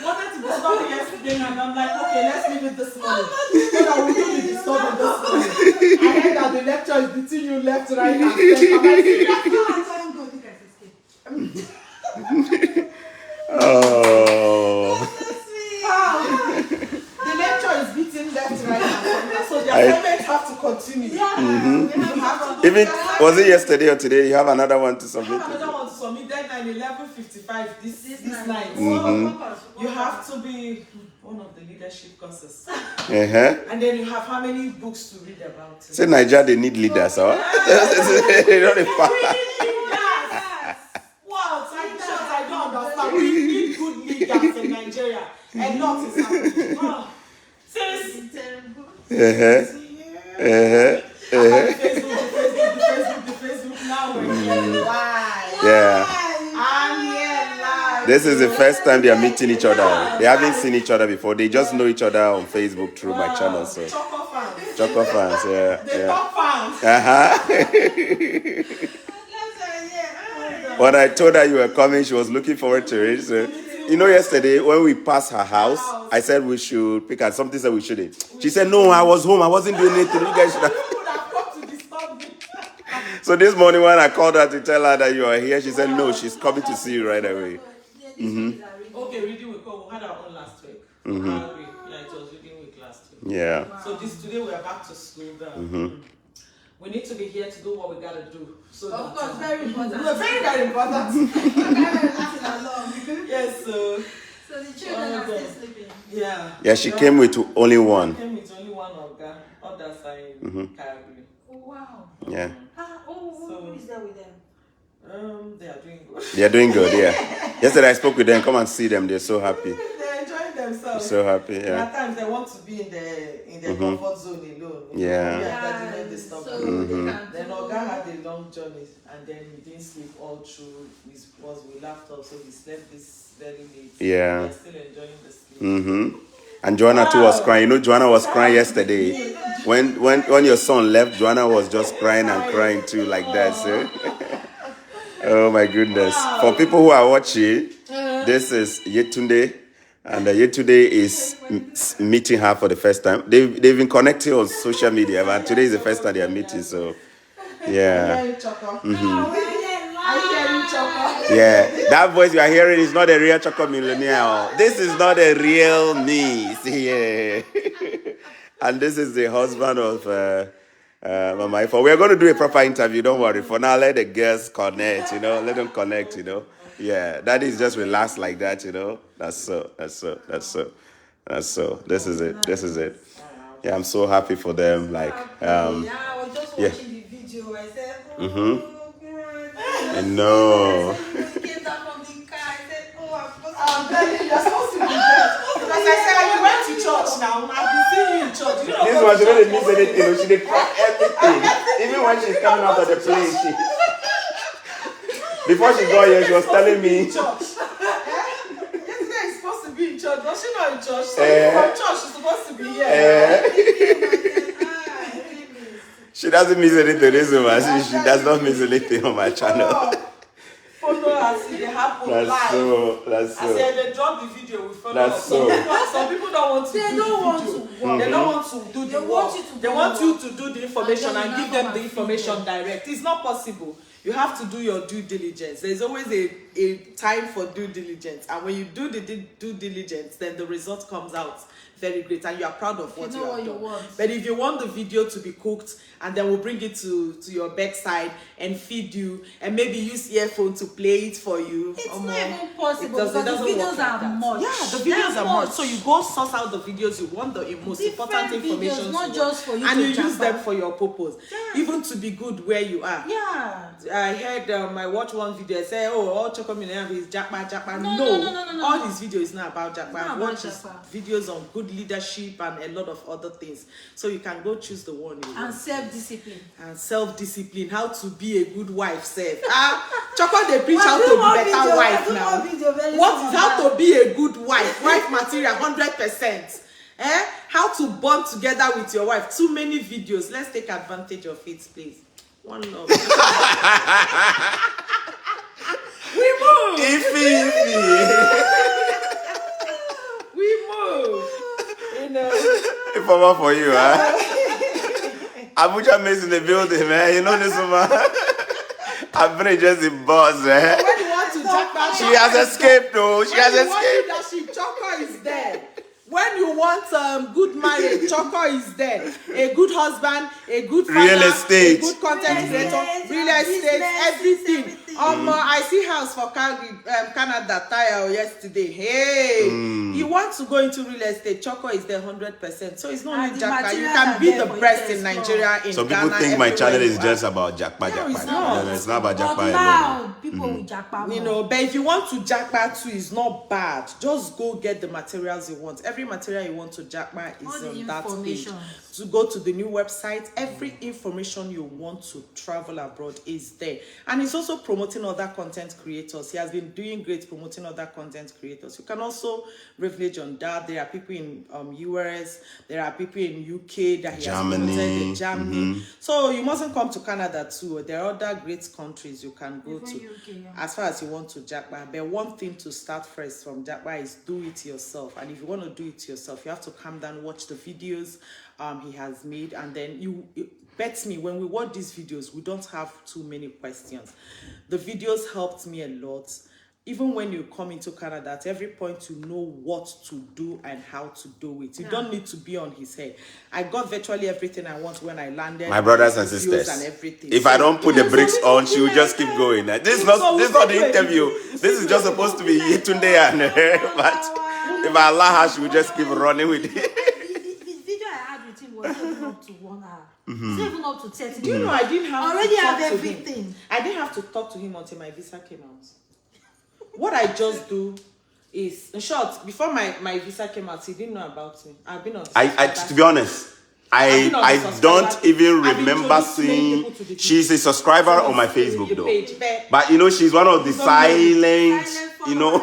Wanted to disturb me yesterday, and I'm like, okay, let's leave it this morning. So that we will be disturbing this morning. I heard that the lecture is between you left, right, and center. Oh. The lecture is beating left, right, and center. So the assignments have to continue. Even was it yesterday or today? You have another one to submit. I have another one to submit. Deadline 11:55 this night. You have to be one of the leadership courses. And then you have how many books to read about it? Say Nigeria, they need leaders, huh? They don't need Wow, I don't understand. We need good leaders in Nigeria. And not is happening. Oh, seriously. The Facebook now we're here live. Yeah. I'm here live. This is the first time they are meeting each other. They haven't seen each other before. They just know each other on Facebook through my channel. So Choco fans. Choco fans, yeah. The top fans. When I told her you were coming, she was looking forward to it. So, you know, yesterday when we passed her house, I said we should pick up something that we shouldn't. She said, no, I was home. I wasn't doing anything. You guys should have. So this morning when I called her to tell her that you are here, she said, no, she's coming to see you right away. Okay, reading week. We had our own last week. Yeah, it was reading week last week. Yeah. So today we are back to school. We need to be here to do what we gotta do. So of course, very important. Very, very important. Yes, so the children are still sleeping. Yeah. Yeah, she came with only one. She came with only one organ. Others are in Calgary. Oh, wow. Yeah. Who is there with them? They are doing good. They are doing good, yeah. Yesterday I spoke with them. Come and see them. They're so happy. They're enjoying themselves. So happy, yeah. And at times they want to be in their comfort zone alone. Yeah. Then Oga had a long journey and then he didn't sleep all through his was we laughed off, so he slept this very late. Yeah. They're still enjoying the sleep. And Joanna too was crying. You know, Joanna was crying yesterday. When your son left, Joanna was just crying and crying too, like that. So. Oh my goodness. For people who are watching, this is Yetunde. And Yetunde is meeting her for the first time. They've been connecting on social media, but today is the first time they are meeting. So, yeah. Yeah, that voice you are hearing is not a real Choco Millionaire. This is not a real me. See, yeah. And this is the husband of Mama Ifeoma. We're going to do a proper interview. Don't worry. For now, let the girls connect. Let them connect. Yeah, that is just relax like that. That's so. This is it. Yeah, I'm so happy for them. Like, I was just watching the video. I said, I know. came down from the car. I said, I'm supposed to be there. Because I said, you went to church now. I've been seeing you in church. This one, she didn't miss anything. She did crack everything. Even when she's coming out of the plane, before she got here, she was telling me. Yesterday is supposed to be in church. Was she not in church? So from church, she's supposed to be here. She doesn't miss anything this woman. She does not miss anything on my channel. Photo as it happen live. That's so. I said they drop the video with photo. That's so. Some people don't want to do the video. They don't want to do the work. They want you to do the information and give them the information direct. It's not possible. You have to do your due diligence. There's always a time for due diligence. And when you do the due diligence, then the result comes out very great. And you are proud of what you have done. But if you want the video to be cooked, and then we'll bring it to your bedside and feed you, and maybe use earphone to play it for you. It's not even possible because the videos are much. Yeah, the videos are much. So you go source out the videos you want, the most important information. Not just for you and you use them for your purpose. Yeah. Even to be good where you are. Yeah. I heard I watched one video. I said, all Choco Millionaire is Jackpa. No. All his videos is not about Jackpa. I watch his videos on good leadership and a lot of other things. So you can go choose the one you want. And self-discipline. How to be a good wife, Choco, they preach how to be better wife now. What is how to be a good wife? Wife material, 100%. How to bond together with your wife. Too many videos. Let's take advantage of it, please. One love. We move. We move. You know. Ifeoma for you, huh? Abuja Mace in the building, man. You know this woman. I've been just in boss, man. When you want to jackpot, She has escaped, though. She has escaped. That she Choco is there. When you want good marriage, Choco is there. A good husband, a good father, Real estate. a good content creator, real estate, everything. I see house for Canada tire yesterday. Hey, you want to go into real estate? Choco is there 100%. So it's not only jackpot. You can be the best in Nigeria, in Some Ghana. people think my channel is everywhere just about jackpot. it's not. No, it's not about jackpot But alone. now, people will jackpot. You know, but if you want to jackpot too, it's not bad. Just go get the materials you want. Every material you want to jackpot is on that page. To go to the new website, every information you want to travel abroad is there. And he's also promoting other content creators. He has been doing great promoting other content creators. You can also privilege on that. There are people in US, there are people in UK that he has promoted in Germany. So you mustn't come to Canada too. There are other great countries you can go to. As far as you want to jackpot. But one thing to start first from jackpot is do it yourself. And if you want to do it yourself, you have to calm down, watch the videos he has made, and then you bet me when we watch these videos, we don't have too many questions. The videos helped me a lot. Even when you come into Canada, at every point you know what to do and how to do it. You don't need to be on his head. I got virtually everything I want when I landed. My brothers and sisters, and everything. if I don't put the bricks on, she will just keep going. This is not the interview. This is just supposed to be Yetunde and but if I allow her, she will just keep running with it. The video I had with him was even up to 1 hour. It's not even up to 30. Do you know I didn't have already to talk have to everything. him. I didn't have to talk to him until my visa came out. What I just do is, in short, before my visa came out, he didn't know about me. I've been on. To be honest, I don't even remember seeing. She's a subscriber on my Facebook though. But you know, she's one of the silent. You know.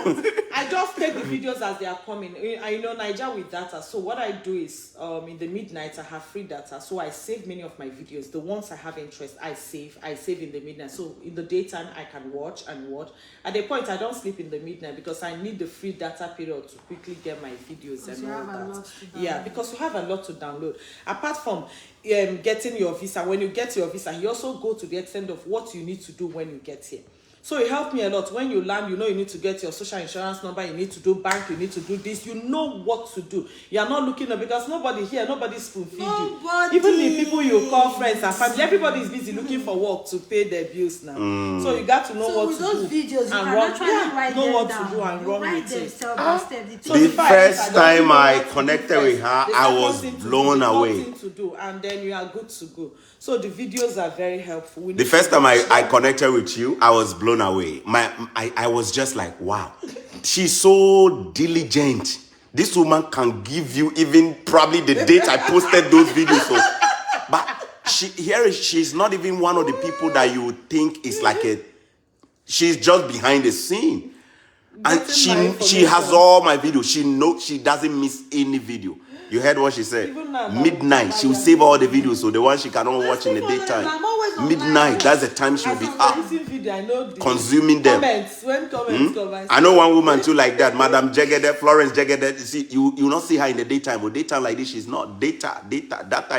I just take the videos as they are coming. I know Niger with data. So what I do is, in the midnight I have free data. So I save many of my videos. The ones I have interest, I save in the midnight. So in the daytime I can watch and watch. At the point I don't sleep in the midnight because I need the free data period to quickly get my videos and all that. Yeah, because you have a lot to download. Apart from getting your visa, when you get your visa, you also go to the extent of what you need to do when you get here. So it helped me a lot. When you land, you know you need to get your social insurance number, you need to do bank, you need to do this. You know what to do. You are not looking up because nobody here, nobody's spoon-feed you. Even the people you call friends and family, everybody is busy looking for work to pay their bills now. So you got to know what to do. Videos, and run. Know what to do and run with it. The first time I connected with her, I was blown away. To do, and then you are good to go. So the videos are very helpful. The first time I connected with you, I was blown away. I was just like, wow, she's so diligent. This woman can give you even probably the date I posted those videos. So, but she's not even one of the people that you would think is like she's just behind the scene. And she has all my videos. She doesn't miss any video. You heard what she said? Midnight, she will save all the videos, so the ones she cannot watch in the daytime. Midnight, that's the time she will be up, consuming them. I know one woman too like that, Madam Jegede, Florence Jegede. You see, you not see her in the daytime, but daytime like this, she's not. Data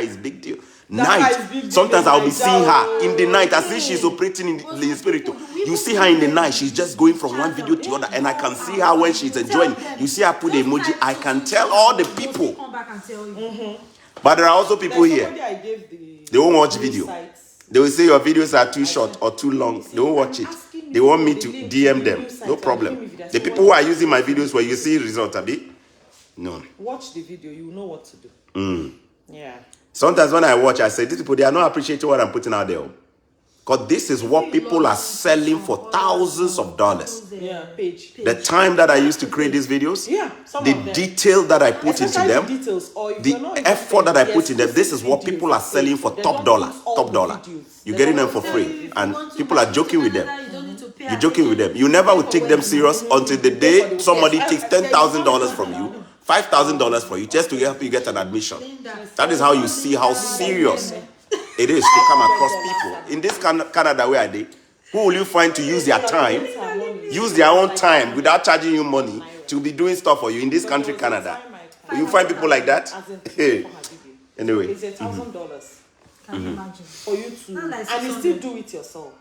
is big deal. Night, sometimes I'll be seeing her in the night as if she's operating in the spirit. You see her in the night, she's just going from one video to the other, and I can see her when she's enjoying. You see her put the emoji, I can tell all the people. But there are also people here, they won't watch video. They will say your videos are too short or too long. They won't watch it. They want me to DM them. No problem. The people who are using my videos where you see results, Abi? No. Watch the video, you know what to do. Yeah. Sometimes when I watch, I say, these people, they are not appreciating what I'm putting out there. Because this is what people are selling for thousands of dollars. Yeah, page. The time that I used to create these videos, the detail that I put into them, the effort that I put in them, this is what people are selling for top dollar. You're getting them for free. And people are joking with them. You're joking with them. You never will take them serious until the day somebody takes $10,000 from you, $5,000 for you, just to help you get an admission. That is how you see how serious it is to come across people. In this Canada where I did, who will you find to use their time use their own time without charging you money to be doing stuff for you in this country, Canada. You find people like that? Hey. Anyway. It's $1,000. Can you imagine? For you to, and you still do it yourself.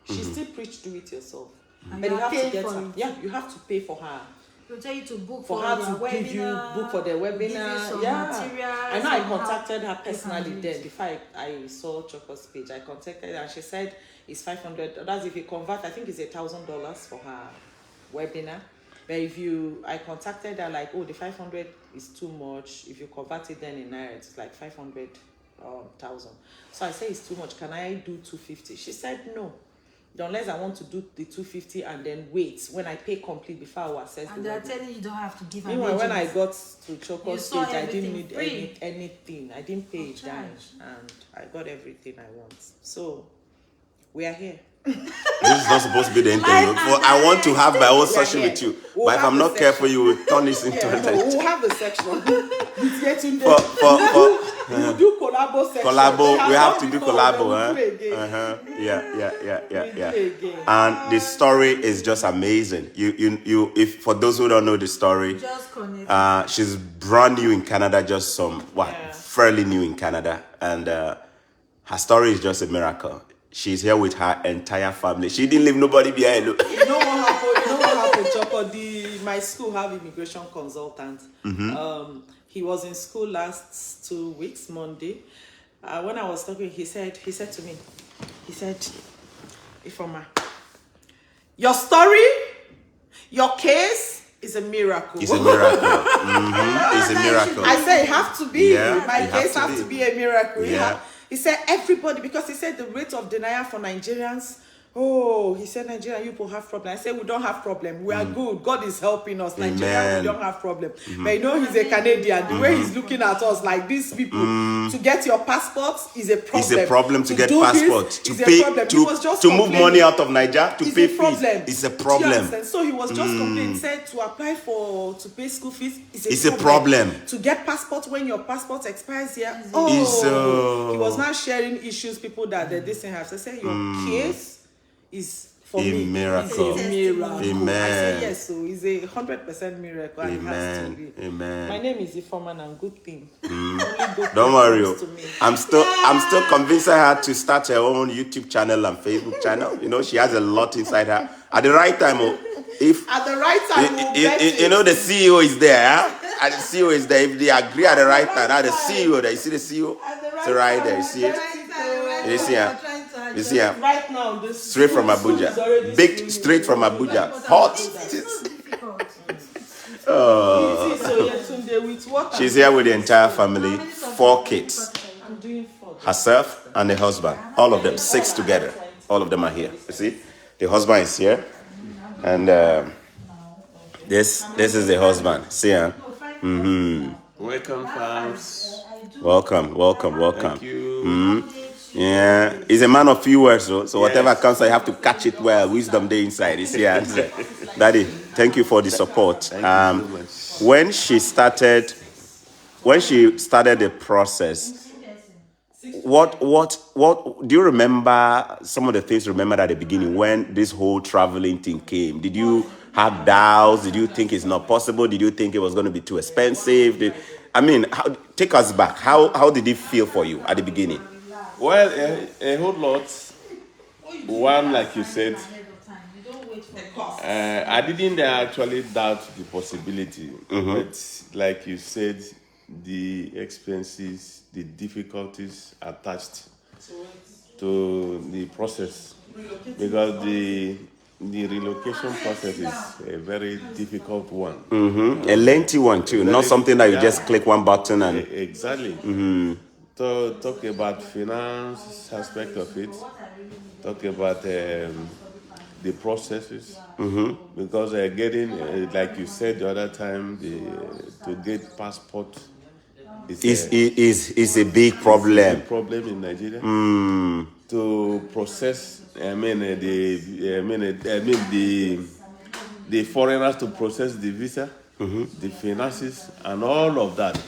She still preach do it yourself. And But you have to get for her. it. Yeah, you have to pay for her. They'll tell you to book For for her their to webinar, give you book for their give you webinar. some Yeah. materials I know I and how contacted her you can personally do then it. before I saw Choco's page. I contacted her and she said it's $500. That's if you convert, I think it's $1,000 for her webinar. But if I contacted her like, oh, the 500 is too much. If you convert it then in Naira, it's like 500,000. So I say it's too much. Can I do 250? She said no. Unless I want to do the 250 and then wait when I pay complete before I will assess And the they're webinar. telling you don't have to give an Meanwhile, when I agent. got to Choco's saw page, I didn't everything need free. anything. I didn't pay a Oh, dime, and I got everything I want. So we are here. This is not supposed to be the interview. I want to have my own session with you. We'll But if have I'm the not careful, you will turn this into Yeah, an no, we'll have a section. With Yetunde. We'll do collabo section. collabo. We have to do Before, collabo, then huh? we'll do again. Yeah. do again. And the story is just amazing. If for those who don't know the story, Just connect. she's brand new in Canada, just fairly new in Canada, and her story is just a miracle. She's here with her entire family. She didn't leave nobody behind. You know what happened, Choco? My school have immigration consultant. He was in school last 2 weeks, Monday. When I was talking, he said to me, Ifeoma, your story, your case is a miracle. It's a miracle. It's a miracle. I said it have to be. Yeah, My it case have have to to be. be a miracle. Yeah. He said everybody, because he said the rate of denial for Nigerians. Oh, he said Nigerian people have problem. I said we don't have problem. We are good. God is helping us. Nigeria, Amen. we don't have problem. But you know he's a Canadian. The way he's looking at us, like these people, to get your passport is a problem. It's a problem to get do passport, this to is a pay, problem. He was just to move complaining. money out of Nigeria, to It's pay a problem. fees. It's a Do you problem. understand? So he was just complaining. He said to apply to pay school fees is It's a problem. To get passport when your passport expires here. He He was not sharing issues people that this thing have. So I said your case is for A me. miracle. It's a miracle. Amen. I say yes, so it's 100% miracle. And it has to Amen. be. Amen. My name is Ifeoma and good thing. Only good Don't thing worry. comes to me. I'm still convincing her to start her own YouTube channel and Facebook channel. You know, she has a lot inside her. At the right time, if At the right time, we'll get it. you know the CEO is there, huh? And the CEO is there. If they agree at the right time, now the CEO there. You see the CEO? It's right there. You see it? You see her? You see her? Right now, this Straight from Abuja. Big, straight from Abuja. Hot. So Yetunde, with what She's here with the entire family, 4 kids. I'm doing for Herself and the husband. All of them, 6 together. All of them are here. You see? The husband is here. And this is the husband. See her? Welcome, fams. Welcome. Thank you. Yeah, he's a man of few words, so whatever comes, I have to catch it well. Wisdom day inside. It's here. Daddy, thank you for the support. Thank you so much. When she started the process, what do you remember? Some of the things you remembered at the beginning when this whole traveling thing came. Did you have doubts? Did you think it's not possible? Did you think it was going to be too expensive? Take us back. How did it feel for you at the beginning? Well, a whole lot. One, like you said, I didn't actually doubt the possibility. But like you said, the expenses, the difficulties attached to the process. Because the relocation process is a very difficult one. A lengthy one too, not something that you just click one button and... Exactly. So talk about finance aspect of it. Talk about the processes. Because getting, like you said the other time, to get passport is a big problem. It's a problem in Nigeria. To process, the foreigners to process the visa, the finances, and all of that.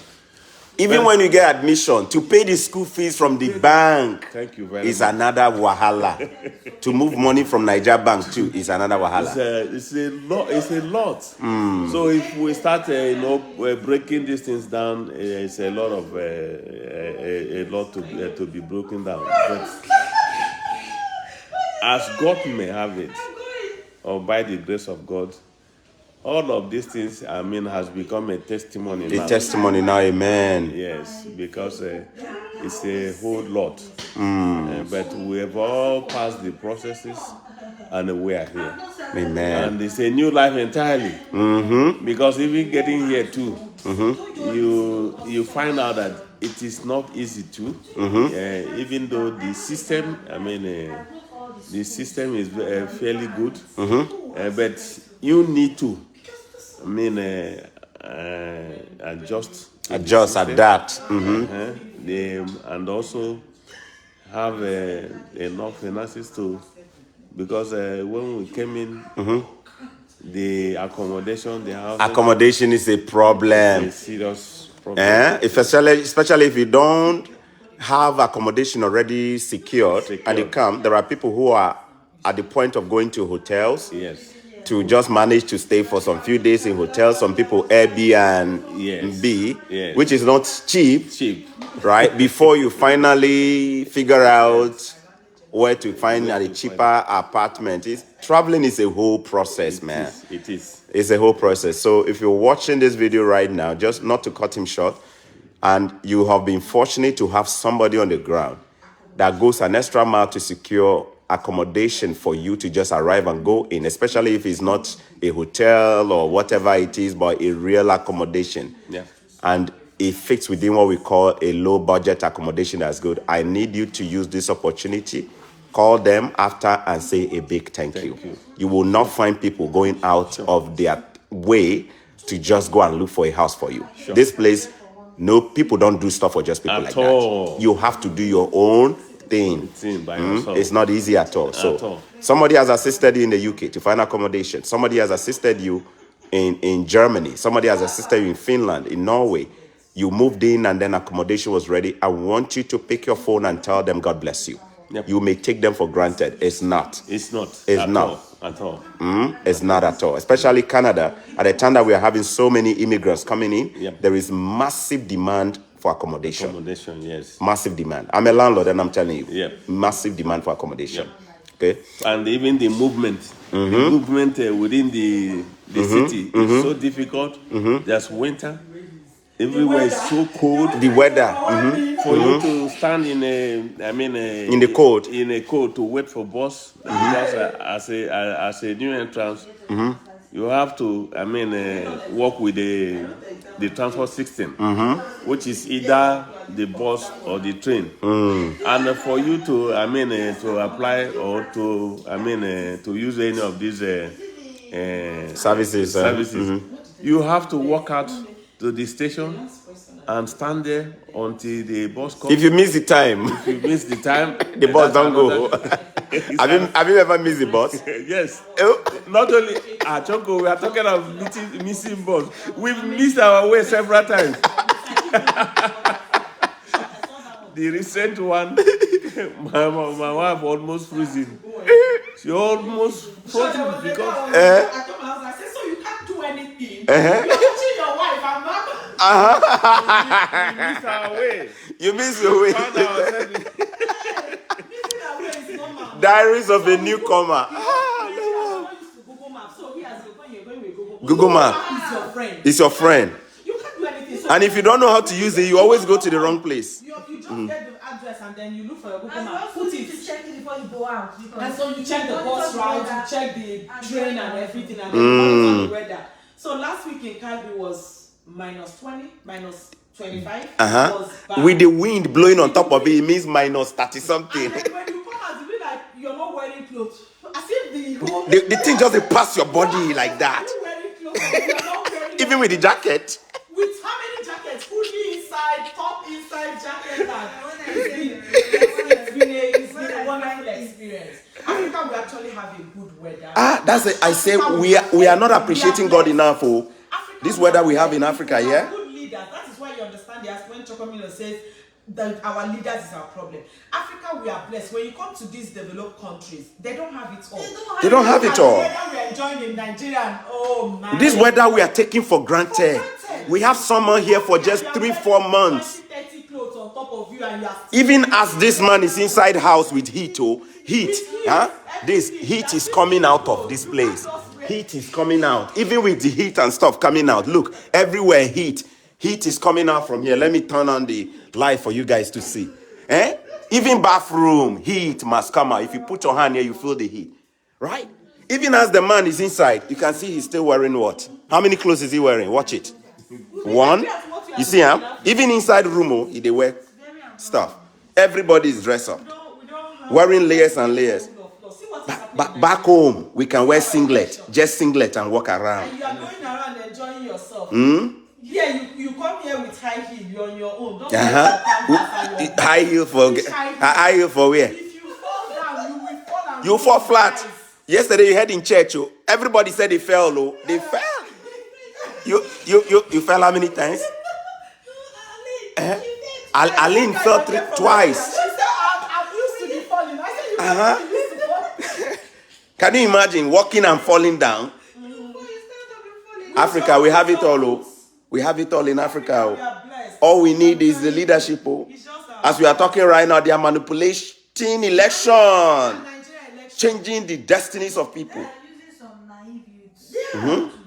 Even when you get admission, to pay the school fees from the bank Thank you very is much. another wahala. To move money from Niger bank too is another wahala. It's a lot. It's a lot. So if we start, breaking these things down, it's a lot of a lot to be broken down. But as God may have it, or by the grace of God, all of these things, has become a testimony now. A testimony now, amen. Yes, because it's a whole lot. But we have all passed the processes, and we are here. Amen. And it's a new life entirely. Because even getting here too, you find out that it is not easy too. Even though the system, the system is fairly good, but you need to, adjust, adapt. And also have enough finances to, because when we came in, the accommodation, the house, Accommodation is a problem. is a serious problem. Especially if you don't have accommodation already secured, and you come, there are people who are at the point of going to hotels. Yes. To just manage to stay for some few days in hotels. Some people Airbnb, Yes. which is not cheap, right? Before you finally figure out where to find a cheaper apartment. Traveling is a whole process, man. It is. It's a whole process. So if you're watching this video right now, just not to cut him short, and you have been fortunate to have somebody on the ground that goes an extra mile to secure accommodation for you to just arrive and go in, especially if it's not a hotel or whatever it is, but a real accommodation. Yeah. And it fits within what we call a low budget accommodation that's good. I need you to use this opportunity. Call them after and say a big thank you. You will not find people going out of their way to just go and look for a house for you. Sure. This place, no, people don't do stuff for just people like that. You have to do your own thing. By yourself. It's not easy at all. So somebody has assisted you in the UK to find accommodation. Somebody has assisted you in Germany. Somebody has assisted you in Finland, in Norway. You moved in and then accommodation was ready. I want you to pick your phone and tell them God bless you. Yep. You may take them for granted. It's not. It's not. It's at not. All. At all. It's not at all. Especially Canada. At the time that we are having so many immigrants coming in, Yep. there is massive demand for accommodation. Accommodation, yes. Massive demand. I'm a landlord and I'm telling you. Yep. Massive demand for accommodation. Yep. Okay. And even the movement, within the city is so difficult. There's winter. Everywhere is so cold. The weather. For you to stand in In the cold. In a cold to wait for bus, because as a new entrance, you have to work with the transport system, which is either the bus or the train. And for you to to apply or to use any of these Services. you have to walk out to the station and stand there until the bus comes. If you miss the time, the bus don't go. Have you ever missed the bus? Yes. Oh. Not only at Choco, we are talking of missing bus. We've missed our way several times. The recent one, my wife almost freezing. She almost frozen because. I said, so you can't do anything. You're teaching your wife. I'm not. We missed our way. You miss your way. Missing our way is normal. Diaries of a newcomer. Google Map is your friend. is your friend. You can't do anything. So And if you don't know how to use it, you always go to the wrong place. you just get the address and then you look for your Google Map. Put Put it to it. check it before you go out. And so you check the bus route, you check the train and everything, and then you monitor the weather. So last week in Calgary was -20, -25. Was bad. With the wind blowing on top of it, it means -30 something. And then when you come out, you be like you're not wearing clothes. As if the whole The thing just pass your body like that. You're wearing clothes, but you're not wearing Even with the jacket. with how many jackets? Hoodie inside, top inside, jacket and it's been a wonderful experience. Africa, we actually have a good weather. That's it. I say we are not appreciating God enough for this weather we have in Africa, yeah? Good leaders. That is why you understand when Chokomino says that our leaders is our problem. Africa, we are blessed. When you come to these developed countries, they don't have it all. They don't have it all. The weather we are enjoying in Nigeria, and oh man. This weather we are taking for granted. We have summer here for just 3-4 months. 20, 30 clothes on top of you, and you are Even as this man is inside house with heat, this heat is coming out of this place. Heat is coming out. Even with the heat and stuff coming out. Look, everywhere heat. Heat is coming out from here. Let me turn on the light for you guys to see. Even bathroom, heat must come out. If you put your hand here, you feel the heat. Right? Even as the man is inside, you can see he's still wearing what? How many clothes is he wearing? Watch it. 1. You see him? Even inside room, they wear stuff. Everybody is dressed up. Wearing layers and layers. But back home, we can wear singlet. Just singlet and walk around. And you are going around enjoying yourself. Yeah, you come here with high heel, you're on your own. Don't high heel for where? If you fall down, you will fall and you fall flat. Yesterday you heard in church, everybody said they fell, They fell. You fell how many times? Aline fell twice. She said, I'm used to be falling. I said, used to fall. Can you imagine walking and falling down? Africa, we have it all. We have it all in Africa. All we need is the leadership. As we are talking right now, they are manipulating election, changing the destinies of people. They are using some naive youths to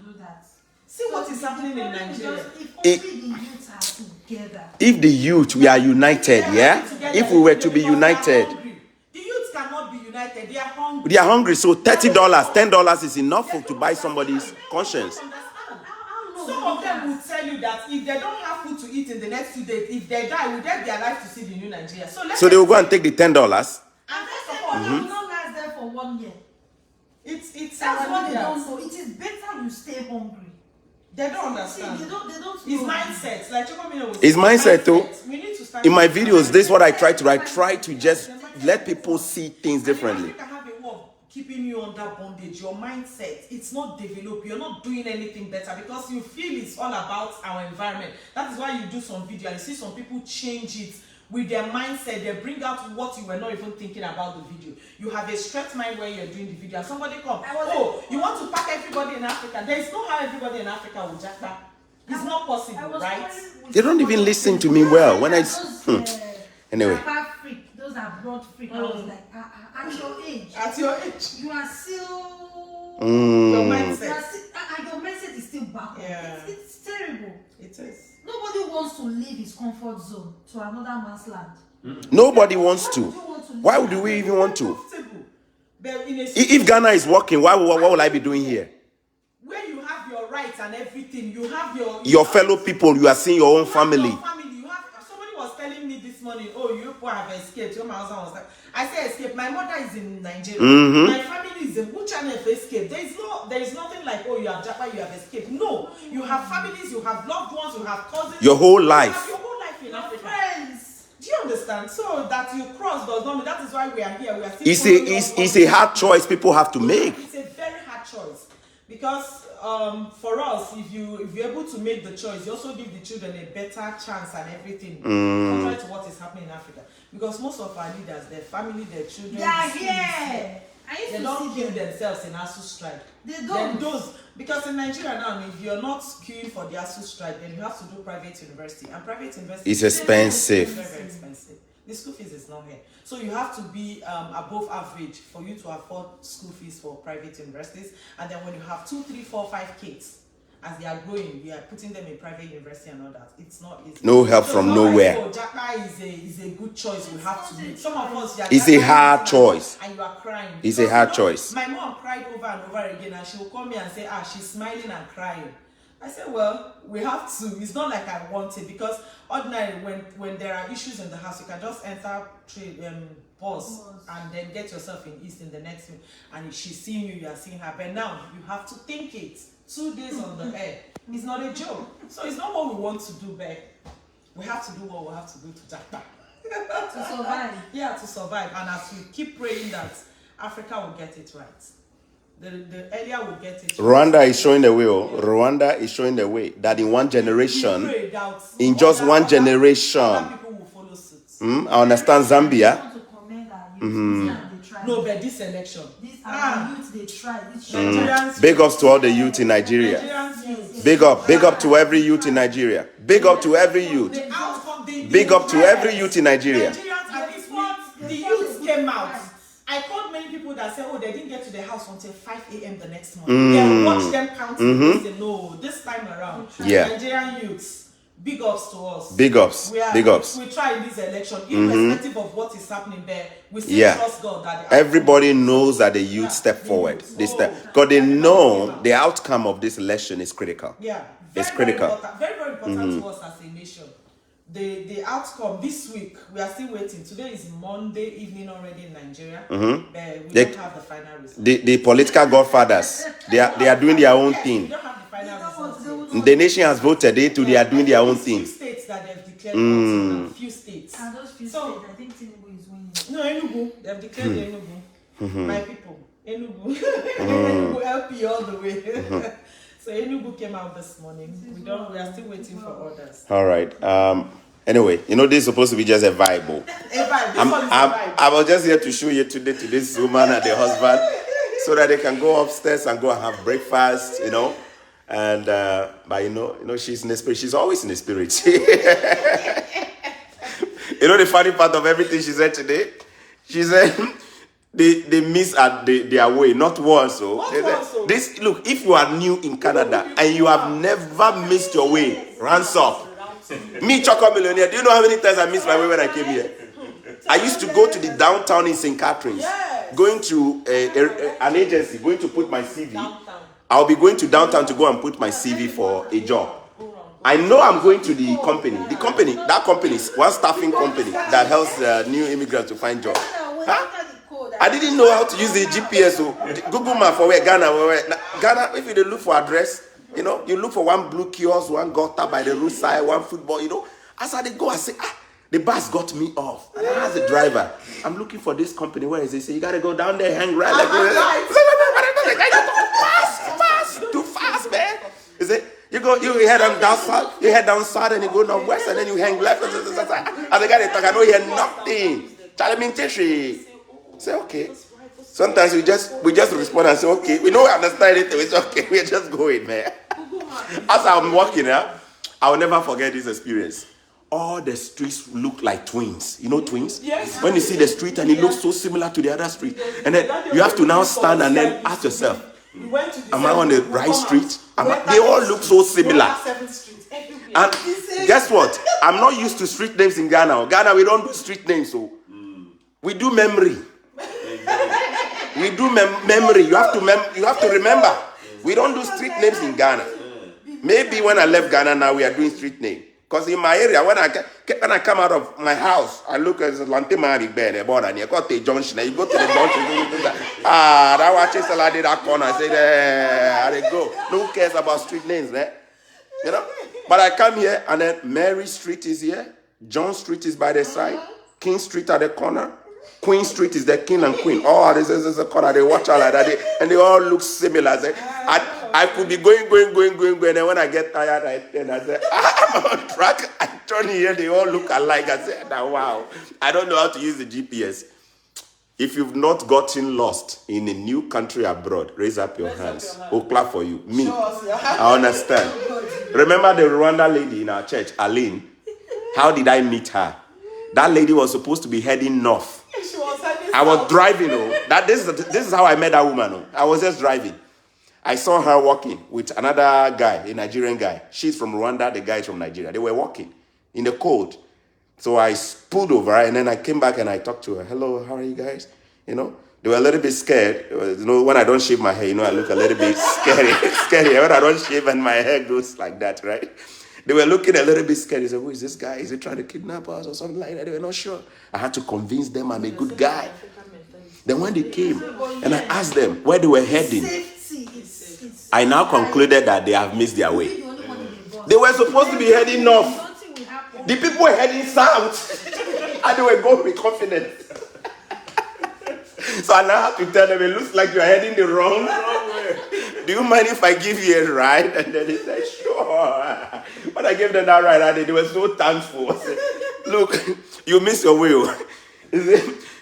do that. See what is happening in Nigeria. If only the youths are together. If the youth, we are united, If we were to be united. The youths cannot be united. They are hungry. They are hungry, so $30, $10 is enough to buy somebody's conscience. Some of them will tell you that if they don't have food to eat in the next 2 days, if they die, will they be alive to see the new Nigeria? So they will go and take the $10. And first of all, they will not last there for 1 year. That's what they don't know. It is better you stay hungry. They don't understand. They don't His know. mindset, like Chokomino was saying. His mindset too. We need to start In my videos, this is what I try to do. I try to just let people see things differently. Africa have a way of keeping you under bondage. Your mindset, it's not developed. You're not doing anything better because you feel it's all about our environment. That is why you do some video and you see some people change it with their mindset. They bring out what you were not even thinking about the video. You have a straight mind when you're doing the video and somebody come, you want to pack everybody in Africa. There is no how everybody in Africa will jack back. It's not possible, right? They don't even listen to me well when I anyway. Those are broad freak. I was like, at your age. At your age. You are still your mindset. Your mindset is still backward. Yeah. It's terrible. It is. Nobody wants to leave his comfort zone to another man's land. Nobody wants to. Why do we even want to? If Ghana is working, what will I be doing here? Where you have your rights and everything, you have your fellow people, you are seeing your own family. Somebody was telling me this morning, you people have escaped. Your husband was like, I said escape. My mother is in Nigeria. My family is in which channel have escaped. There is nothing like, you have Japa, you have escaped. No, you have families, you have loved ones, you have cousins. Your whole life. You have your whole life in Africa. Friends. Do you understand? So that you cross does not mean that is why we are here. We are still it's a hard choice people have to make. It's a very hard choice because for us, if you're able to make the choice, you also give the children a better chance and everything compared to what is happening in Africa. Because most of our leaders, their family, their children, they are here. They don't kill themselves in ASU strike. They don't. Because in Nigeria now, if you're not queuing for the ASU strike, then you have to do private university. And private university is expensive. Very, very expensive. The school fees is not here. So you have to be above average for you to afford school fees for private universities. And then when you have 2, 3, 4, 5 kids, as they are growing, we are putting them in private university and all that. It's not easy. No help from nowhere. Like, Japa is a good choice we have to make. Some of us, it's a hard choice. And you are crying. It's a hard choice. My mom cried over and over again, and she will call me and say, she's smiling and crying. I said, well, we have to. It's not like I want it, because ordinarily when there are issues in the house, you can just enter pause and then get yourself in East in the next thing. And she's seeing you, you are seeing her. But now you have to think it. 2 days on the air. It's not a joke. So it's not what we want to do, but we have to do what we have to do to Japa. To survive. Yeah, to survive. And as we keep praying that Africa will get it right. the earlier we get it. Rwanda is showing the way. Rwanda is showing the way that in one generation, in just one generation, other people will follow suit. I understand Zambia. No, but this election, youth they try. Big ups to all the youth in Nigeria. Big up to every youth in Nigeria. Big up to every youth. Big up to every youth in Nigeria. The youth came out. I called many people that said, oh, they didn't get to the house until 5 a.m. the next morning. Yeah, watch them counting. They say, no, this time around, Nigerian youths, big ups to us. Big ups. Big ups. We try in this election, irrespective of what is happening there. We still trust God that everybody knows that the youth step forward. They step because they know the outcome of this election is critical. Yeah, it's critical. Very, very important to us as a nation. The outcome this week, we are still waiting. Today is Monday evening already in Nigeria. We don't have the final result. The political godfathers, they are doing their own thing. We don't have the final result. The nation has voted. They are doing their own thing. Few states that they've declared. Few states. And those few states, I think Tinubu is winning. No, Enugu. They've declared Enugu. My people, Enugu. Enugu LP all the way. So Enugu came out this morning. We are still waiting for orders. All right. Anyway, this is supposed to be just a vibe. A vibe. I was just here to show you today to this woman and the husband, so that they can go upstairs and go and have breakfast. And but she's in the spirit. She's always in the spirit. The funny part of everything she said today, she said. They miss at their way, not once. This look, if you are new in Canada and you have never missed your way, ranks up. Me, Choco Millionaire, do you know how many times I missed my way when I came here? I used to go to the downtown in St. Catharines, going to an agency, going to put my CV. I'll be going to downtown to go and put my CV for a job. I know I'm going to the company. That company is one staffing company that helps new immigrants to find jobs. I didn't know how to use the GPS. So Google Map for where Ghana. Ghana, if you look for address, you look for one blue kiosk, one gutter by the roadside, one football, As I go, I say, the bus got me off. And I asked the driver, I'm looking for this company. Where is it? He said, you got to go down there, hang right. Fast, too fast, man. He said, you head down south, and you go northwest, and then you hang left. And the guy talk, I don't hear nothing. Say okay. Sometimes we just respond and say okay. We don't understand it. It's okay. We're just going, man. As I'm walking, I'll never forget this experience. All the streets look like twins. Twins? Yes. When you see the street and it looks so similar to the other street, and then you have to now stand and then ask yourself, am I on the right street? They all look so similar. And guess what? I'm not used to street names in Ghana. Ghana, we don't do street names, so we do memory. We do memory. You have to remember. We don't do street names in Ghana. Maybe when I left Ghana, now we are doing street name. Because in my area, when I come out of my house, I look at Lantemari Bear, the border, and you go to the junction, you go to the junction, that watches that corner, I say, there they go. No one cares about street names, man. But I come here, and then Mary Street is here, John Street is by the side, King Street at the corner, Queen Street is the king and queen. Oh, this is a corner. They watch out like that, and they all look similar. I could be going, and then when I get tired, I say, I'm on track. I turn here, they all look alike. I say, wow, I don't know how to use the GPS. If you've not gotten lost in a new country abroad, raise up your hands. We'll clap for you. Me, I understand. Remember the Rwanda lady in our church, Aline? How did I meet her? That lady was supposed to be heading north. I was driving. This is how I met that woman. I was just driving. I saw her walking with another guy, a Nigerian guy. She's from Rwanda, the guy is from Nigeria. They were walking in the cold. So I pulled over, and then I came back and I talked to her. Hello, how are you guys? They were a little bit scared. When I don't shave my hair, I look a little bit scary. When I don't shave and my hair goes like that, right? They were looking a little bit scared. They said, who is this guy? Is he trying to kidnap us or something like that? They were not sure. I had to convince them I'm a good guy. Then when they came and I asked them where they were heading, I now concluded that they have missed their way. They were supposed to be heading north. The people were heading south. And they were going with confidence. So I now have to tell them, it looks like you're heading the wrong way. Do you mind if I give you a ride? And then they said, sure. When I gave them that ride, they were so thankful. I said, look, you miss your way.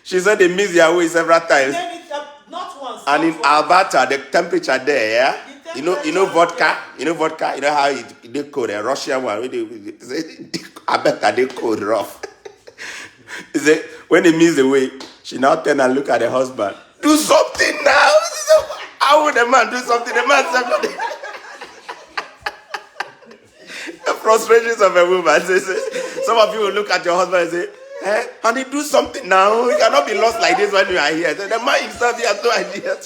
She said they miss their way several times. Not once. And in Alberta, the temperature there, yeah? You know vodka? You know vodka? You know how they call a Russian one? Alberta, they call rough. When they miss the way, she now turn and look at the husband. Do something now. How would the man do something? The man said, the frustrations of a woman. Some of you will look at your husband and say, hey, honey, do something now. You cannot be lost like this when you are here. So the man himself, he has no idea.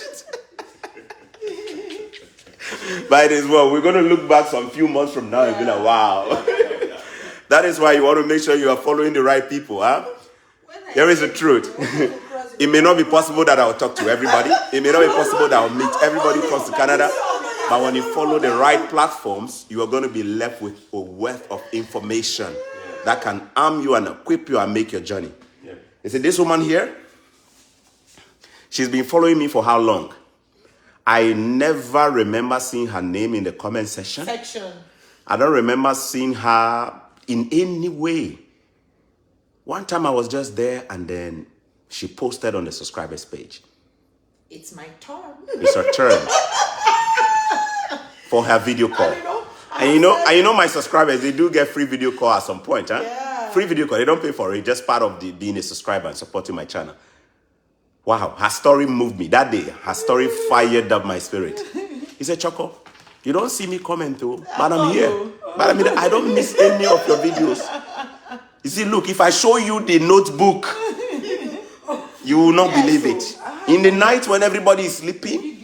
But it is well. We're going to look back some few months from now and be like, wow. That is why you want to make sure you are following the right people, huh? Here is the truth. It may not be possible that I'll talk to everybody. It may not be possible that I'll meet everybody who comes to Canada. But when you follow the right platforms, you are going to be left with a wealth of information that can arm you and equip you and make your journey. You see, this woman here, she's been following me for how long? I never remember seeing her name in the comment section. I don't remember seeing her in any way. One time I was just there and then she posted on the subscribers page. It's my turn. It's her turn. For her video call. And you know my subscribers, they do get free video call at some point, huh? Yeah. Free video call, they don't pay for it, just part of being a subscriber and supporting my channel. Wow, her story moved me. That day, her story fired up my spirit. He said, Choco, you don't see me comment though, but I'm here. But I don't miss any of your videos. You see, look, if I show you the notebook, you will not believe it. In the night when everybody is sleeping,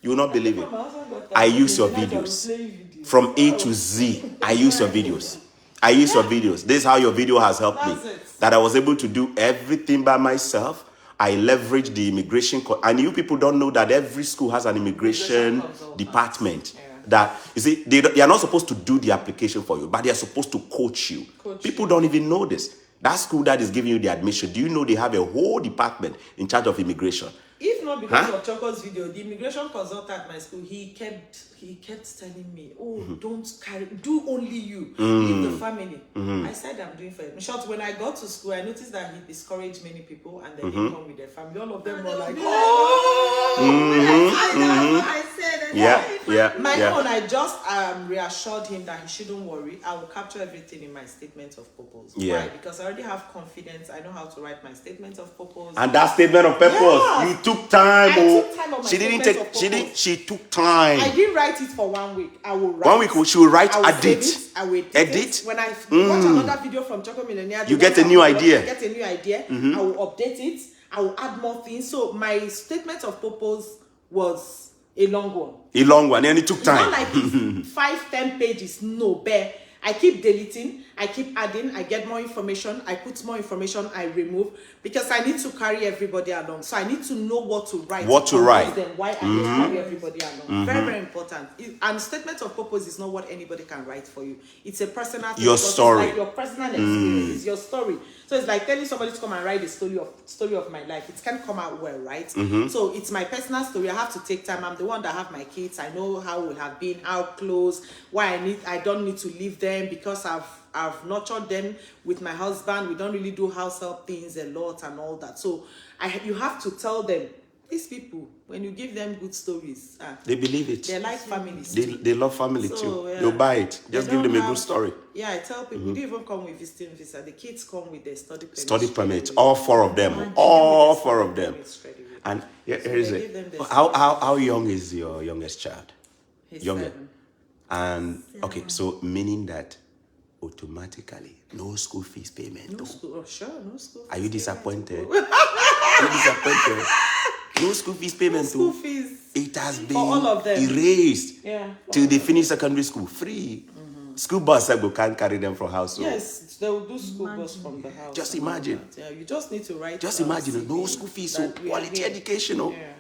you will not believe it. I use your videos. From A to Z, I use your videos. I use your videos. This is how your video has helped me. That I was able to do everything by myself. I leverage the immigration. And you people don't know that every school has an immigration department. That, you see, they are not supposed to do the application for you, but they are supposed to coach you. People don't even know this. That school that is giving you the admission, do you know they have a whole department in charge of immigration? If not because of Choco's video, the immigration consultant at my school, he kept telling me, don't carry, do only you, leave the family. I said I'm doing for it. In short, when I got to school, I noticed that he discouraged many people and then they come with their family. All of them were like, I said, my own, I just reassured him that he shouldn't worry. I will capture everything in my statement of purpose. Why? Because I already have confidence. I know how to write my statement of purpose. And that statement of purpose, you took time. I took time on my she took time. I didn't write it for 1 week. I will write. 1 week, she will write, edit. I will edit. When I watch another video from Choco Millionaire, you get a new idea. I will update it. I will add more things. So my statement of purpose was a long one. And it took time. Not like it's 5-10 pages. No, bear. I keep deleting, I keep adding, I get more information, I put more information, I remove, because I need to carry everybody along. So I need to know what to write. Then why I need to carry everybody along. Very, very important. And statement of purpose is not what anybody can write for you. It's a personal thing. Your story. It's like your personal experience. It's your story. So it's like telling somebody to come and write the story of my life. It can't come out well, right? So it's my personal story. I have to take time. I'm the one that have my kids. I know how we have been, how close, why I don't need to leave them because I've nurtured them with my husband. We don't really do house help things a lot and all that. So you have to tell them, these people, when you give them good stories, they believe it. They like families. They love family too. You buy it. Just give them a good story. Yeah, I tell people, they even come with visiting visa. The kids come with their study permit. Study permit. All four of them. All four of them. And here is it. How young is your youngest child? He's Younger. 7. And okay, so meaning that automatically no school fees payment. No school. Oh, sure, no school. Are you disappointed? Are you disappointed? No school fees payment. School fees. It has been all of them. erased. Yeah. Till they finish secondary school free. School bus can't carry them from house. So. Yes, they will do school bus from the house. Just imagine. Yeah, you just need to write. Just imagine no school fees, so quality education. Yeah.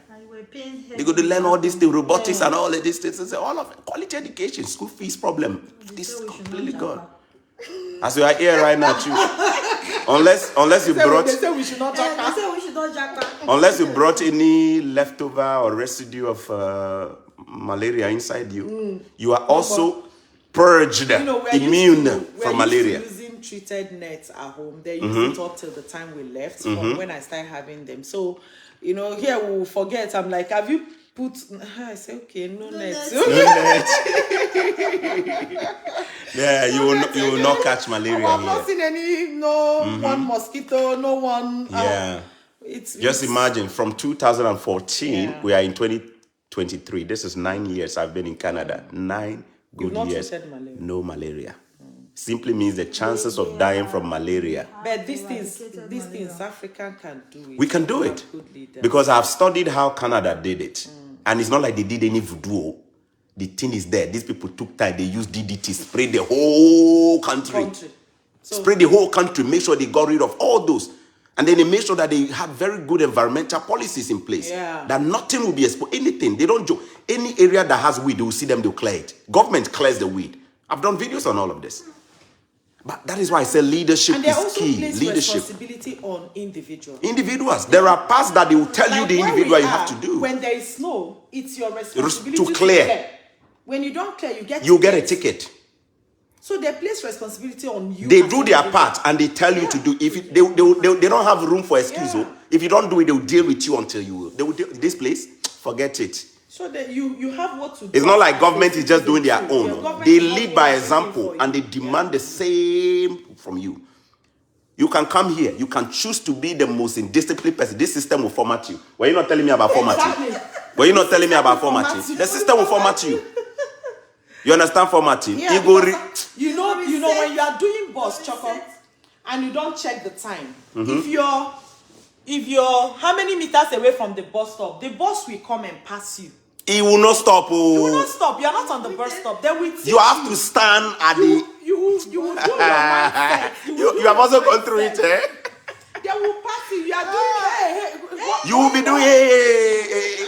They go to learn all these things, robotics and all of these things. All of it, quality education, school fees problem. This is completely gone. As you are here right now, too. Unless you brought. They say we should not talk. Unless you brought any leftover or residue of malaria inside you, you are also purged, immune from malaria. Using treated nets at home. They used it up till the time we left from when I started having them. So, here we will forget. I'm like, have you put? I say, okay, no nets. No nets. Yeah, you will not catch malaria. I've not seen any. One mosquito. No one. Yeah. Just imagine from 2014, we are in 2023. This is 9 years I've been in Canada. 9 good years. No malaria. Simply means the chances of dying from malaria. But these things African can do it. We can do it. Because I've studied how Canada did it. And it's not like they did any voodoo. The thing is there. These people took time. They used DDT, sprayed the whole country. Sprayed the whole country. Make sure they got rid of all those. And then they made sure that they had very good environmental policies in place. Yeah. That nothing will be exposed. Anything. They don't joke. Any area that has weed, they will see them, they'll clear it. Government clears the weed. I've done videos on all of this. But that is why I say leadership is key. Leadership. Responsibility on individuals. Individuals. There are parts that they will tell you the individual you have to do. When there is snow, it's your responsibility to clear. When you don't clear, you get a ticket. So they place responsibility on you. They do their part and they tell you to do. If they don't have room for excuse. If you don't do it, they will deal with you until you. They will deal, this place, forget it. So that you have what to do. It's not like government is just doing their own. They lead by example and they demand the same from you. You can come here. You can choose to be the most indisciplined person. This system will format you. Were you not telling me about formatting? Were you not telling me about formatting? The system will format you. You understand formatting? Yeah, you know when you are doing bus, Choco, and you don't check the time. If you're how many meters away from the bus stop, the bus will come and pass you. It will not stop. You will not stop. You are not on the bus stop. Then we you have to stand at the. You will do your mindset. You have also gone through it, eh? They will pass you. You are doing You will be doing hey.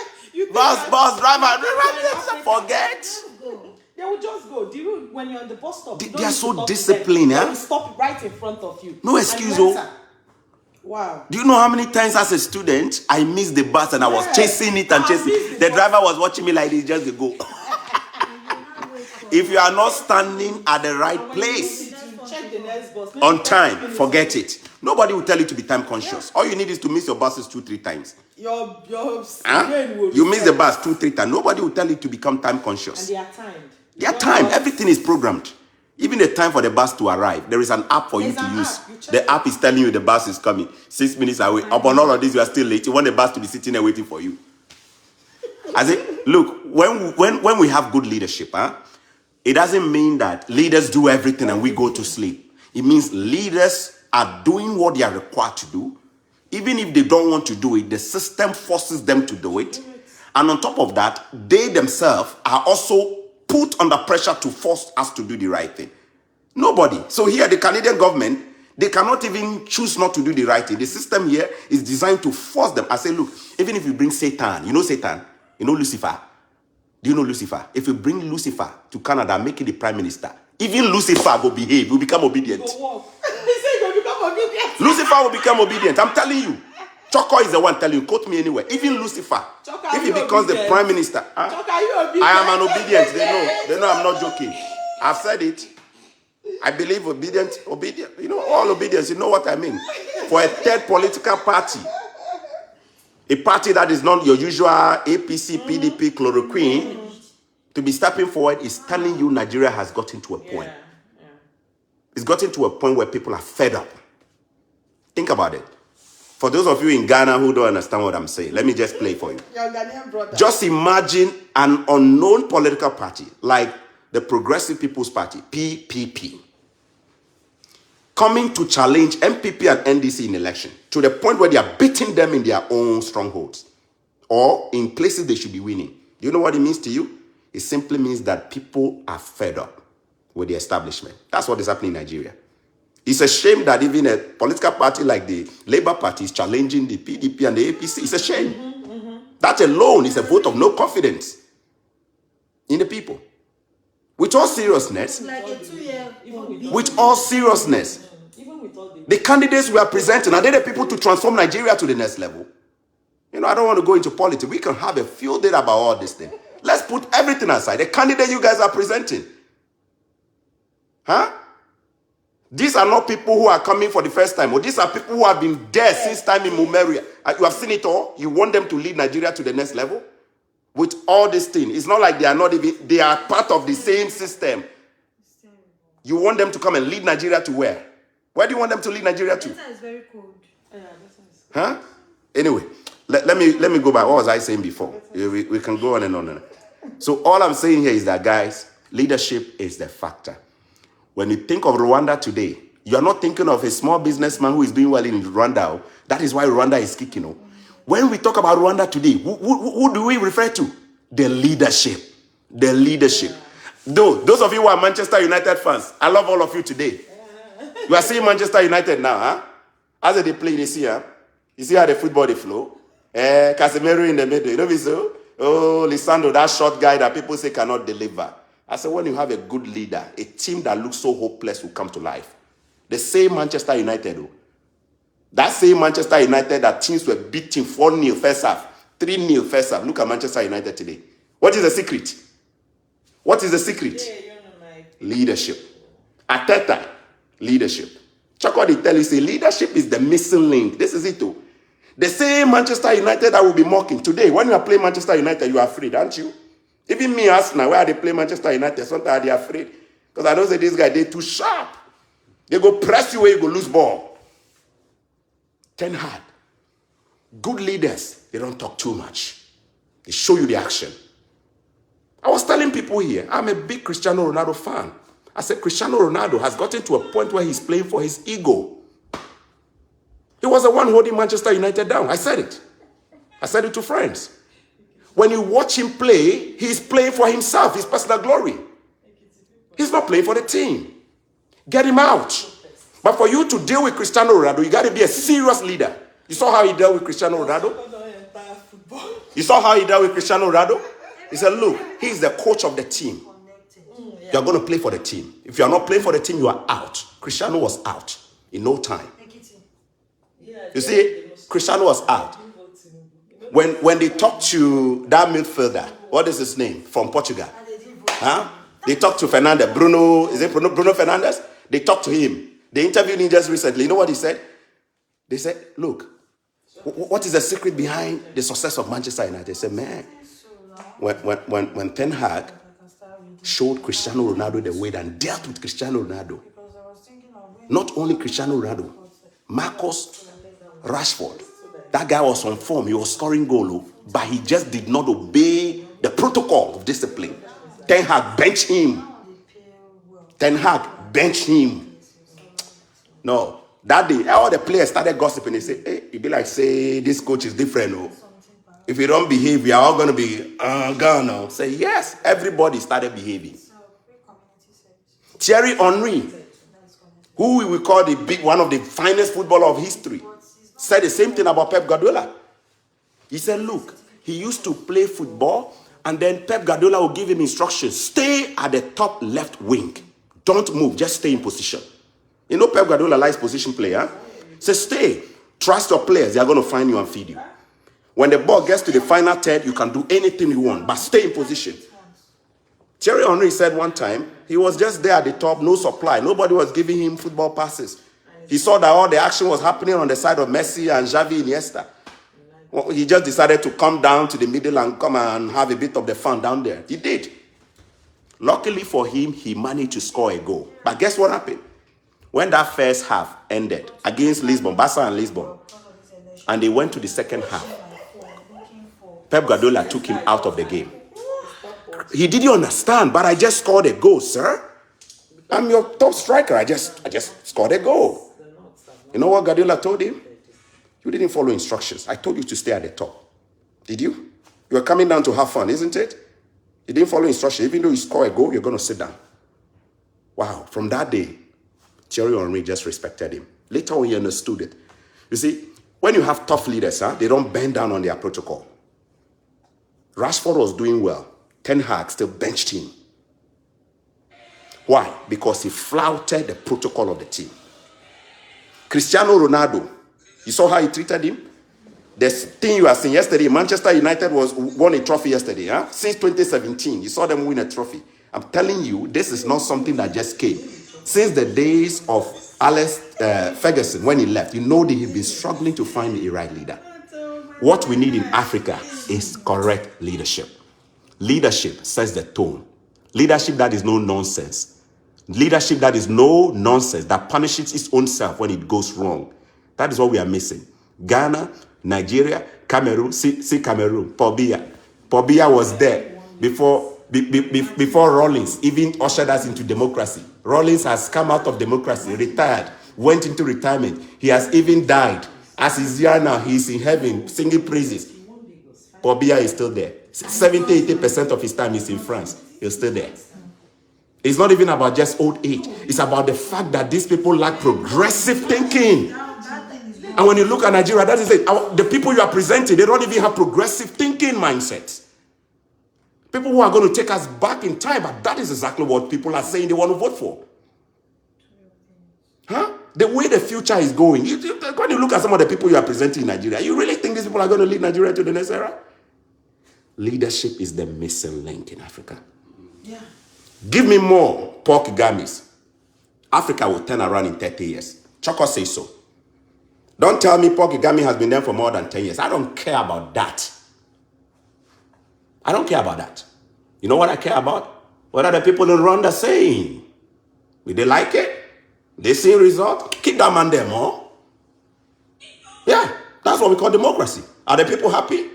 Bus driver. Forget. They will just go. Do you when you're on the bus stop? They are so disciplined, They will stop right in front of you. No excuse, Wow. Do you know how many times as a student I missed the bus and I was chasing it and chasing? The driver was watching me like this just to go. If you are not standing at the right place on time, forget it. Nobody will tell you to be time conscious. All you need is to miss your buses 2-3 times. You miss the bus 2-3 times. Nobody will tell you to become time conscious. And they are timed. They are timed. Everything is programmed. Even the time for the bus to arrive, there is an app for you to use. The app is telling you the bus is coming 6 minutes away. Upon all of this, you are still late. You want the bus to be sitting there waiting for you. I say, look, when we have good leadership, it doesn't mean that leaders do everything and we go to sleep. It means leaders are doing what they are required to do. Even if they don't want to do it, the system forces them to do it. And on top of that, they themselves are also put under pressure to force us to do the right thing. Nobody. So here, the Canadian government, they cannot even choose not to do the right thing. The system here is designed to force them. I say, look, even if you bring Satan, you know Satan, you know Lucifer. Do you know Lucifer? If you bring Lucifer to Canada, make it the prime minister, even Lucifer will behave, will become obedient. Lucifer will become obedient. I'm telling you. Choco is the one telling you. Quote me anywhere. Even Lucifer, if he becomes the prime minister, I am an obedient. They know I'm not joking. I've said it. I believe obedient. You know, all obedience. You know what I mean. For a third political party, a party that is not your usual APC, PDP, chloroquine, to be stepping forward is telling you Nigeria has gotten to a point. It's gotten to a point where people are fed up. Think about it. For those of you in Ghana who don't understand what I'm saying, let me just play for you. Just imagine an unknown political party like the Progressive People's Party, PPP, coming to challenge MPP and NDC in election to the point where they are beating them in their own strongholds or in places they should be winning. Do you know what it means to you? It simply means that people are fed up with the establishment. That's what is happening in Nigeria. It's a shame that even a political party like the Labour Party is challenging the PDP and the APC. It's a shame. That alone is a vote of no confidence in the people. With all seriousness, even The candidates we are presenting, are they the people to transform Nigeria to the next level? You know, I don't want to go into politics. We can have a field day about all this thing. Let's put everything aside. The candidate you guys are presenting. Huh? These are not people who are coming for the first time. Or these are people who have been there since time immemorial. You have seen it all. You want them to lead Nigeria to the next level? With all this thing. It's not like they are not even, they are part of the same system. You want them to come and lead Nigeria to where? Where do you want them to lead Nigeria to? It's very cold. Huh? Anyway, let me go back. What was I saying before? We can go on and on and on. So all I'm saying here is that, guys, leadership is the factor. When you think of Rwanda today, you're not thinking of a small businessman who is doing well in Rwanda. That is why Rwanda is kicking. When we talk about Rwanda today, who do we refer to? The leadership. The leadership. Though, those of you who are Manchester United fans, I love all of you today. You are seeing Manchester United now, huh? As they play this year, you see how the football they flow? Casemiro in the middle, you know so? Oh, Lisandro, that short guy that people say cannot deliver. I said, when you have a good leader, a team that looks so hopeless will come to life. The same Manchester United, that same Manchester United that teams were beating 4-0 first half, 3-0 first half. Look at Manchester United today. What is the secret? What is the secret? Leadership. Ateta, leadership. Check what they tell you, say leadership is the missing link. This is it too. The same Manchester United that will be mocking today. When you are playing Manchester United, you are afraid, aren't you? Even me asking now, where they play Manchester United, sometimes they are afraid. Because I know that this guy, they're too sharp. They go press you where you go lose ball. Ten Hag. Good leaders, they don't talk too much. They show you the action. I was telling people here, I'm a big Cristiano Ronaldo fan. I said, Cristiano Ronaldo has gotten to a point where he's playing for his ego. He was the one holding Manchester United down. I said it. I said it to friends. When you watch him play, he's playing for himself, his personal glory. He's not playing for the team. Get him out. But for you to deal with Cristiano Ronaldo, you got to be a serious leader. You saw how he dealt with Cristiano Ronaldo? You saw how he dealt with Cristiano Ronaldo? He said, look, he's the coach of the team. You're going to play for the team. If you're not playing for the team, you are out. Cristiano was out in no time. You see, Cristiano was out. When they talked to that midfielder, what is his name, from Portugal? Huh? They talked to Fernandes. Bruno Fernandes? They talked to him. They interviewed him just recently. You know what he said? They said, look, what is the secret behind the success of Manchester United? They said, man, when Ten Hag showed Cristiano Ronaldo the way and dealt with Cristiano Ronaldo, not only Cristiano Ronaldo, Marcus Rashford, that guy was on form. He was scoring goal, but he just did not obey the protocol of discipline. Ten Hag benched him. Ten Hag benched him. No, that day, all the players started gossiping. They say, hey, it be like, say, this coach is different. Oh. If you don't behave, we are all going to be gone now. Say, yes, everybody started behaving. Thierry Henry, who we will call one of the finest footballers of history, said the same thing about Pep Guardiola. He said, look, he used to play football, and then Pep Guardiola will give him instructions. Stay at the top left wing. Don't move, just stay in position. You know Pep Guardiola likes position play, huh? Say, stay. Trust your players. They are going to find you and feed you. When the ball gets to the final third, you can do anything you want, but stay in position. Thierry Henry said one time, he was just there at the top, no supply. Nobody was giving him football passes. He saw that all the action was happening on the side of Messi and Xavi Iniesta. Well, he just decided to come down to the middle and come and have a bit of the fun down there. He did. Luckily for him, he managed to score a goal. But guess what happened? When that first half ended against Lisbon, Barca and Lisbon, and they went to the second half, Pep Guardiola took him out of the game. He didn't understand, but I just scored a goal, sir. I'm your top striker. I just scored a goal. You know what Guardiola told him? You didn't follow instructions. I told you to stay at the top. Did you? You were coming down to have fun, isn't it? You didn't follow instructions. Even though you score a goal, you're going to sit down. Wow. From that day, Thierry Henry just respected him. Later on, he understood it. You see, when you have tough leaders, they don't bend down on their protocol. Rashford was doing well. Ten Hag still benched him. Why? Because he flouted the protocol of the team. Cristiano Ronaldo, you saw how he treated him? The thing you are seeing yesterday, Manchester United won a trophy yesterday. Huh? Since 2017, you saw them win a trophy. I'm telling you, this is not something that just came. Since the days of Alex Ferguson, when he left, you know that he's been struggling to find the right leader. What we need in Africa is correct leadership. Leadership sets the tone. Leadership that is no nonsense. Leadership that is no nonsense, that punishes its own self when it goes wrong. That is what we are missing. Ghana, Nigeria, Cameroon, see Cameroon, Paul Biya. Paul Biya was there before Rawlings even ushered us into democracy. Rawlings has come out of democracy, retired, went into retirement. He has even died. As he's here now, he's in heaven singing praises. Paul Biya is still there. 70-80% of his time is in France. He's still there. It's not even about just old age. It's about the fact that these people lack progressive thinking. And when you look at Nigeria, that is it. The people you are presenting, they don't even have progressive thinking mindsets. People who are going to take us back in time, but that is exactly what people are saying they want to vote for. Huh? The way the future is going, when you look at some of the people you are presenting in Nigeria, you really think these people are going to lead Nigeria to the next era? Leadership is the missing link in Africa. Yeah. Give me more pork gummies. Africa will turn around in 30 years. Choco says so. Don't tell me pork gummy has been there for more than 10 years. I don't care about that. I don't care about that. You know what I care about? What are the people in Rwanda saying? Will they like it? They see result? Keep that man there more. Yeah, that's what we call democracy. Are the people happy?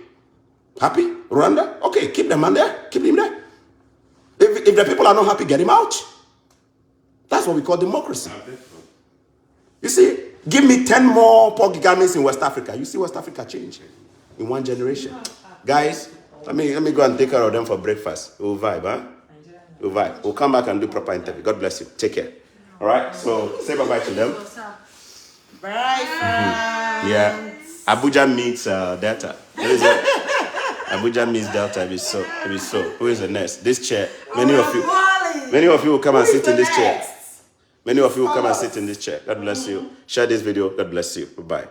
Happy? Rwanda? Okay, keep the man there. Keep him there. If the people are not happy, get him out. That's what we call democracy. You see, give me 10 more pork gummies in West Africa. You see West Africa change in one generation. Guys, let me go and take care of them for breakfast. We'll vibe, huh? We'll vibe. We'll come back and do proper interview. God bless you. Take care. All right? So say bye-bye to them. Bye, friends. Yeah. Abuja meets Delta. Abuja meets Delta. It be so. Who is the next? This chair. Many of you will come and sit in this chair. Many of you will come and sit in this chair. God bless you. Share this video. God bless you. Bye-bye.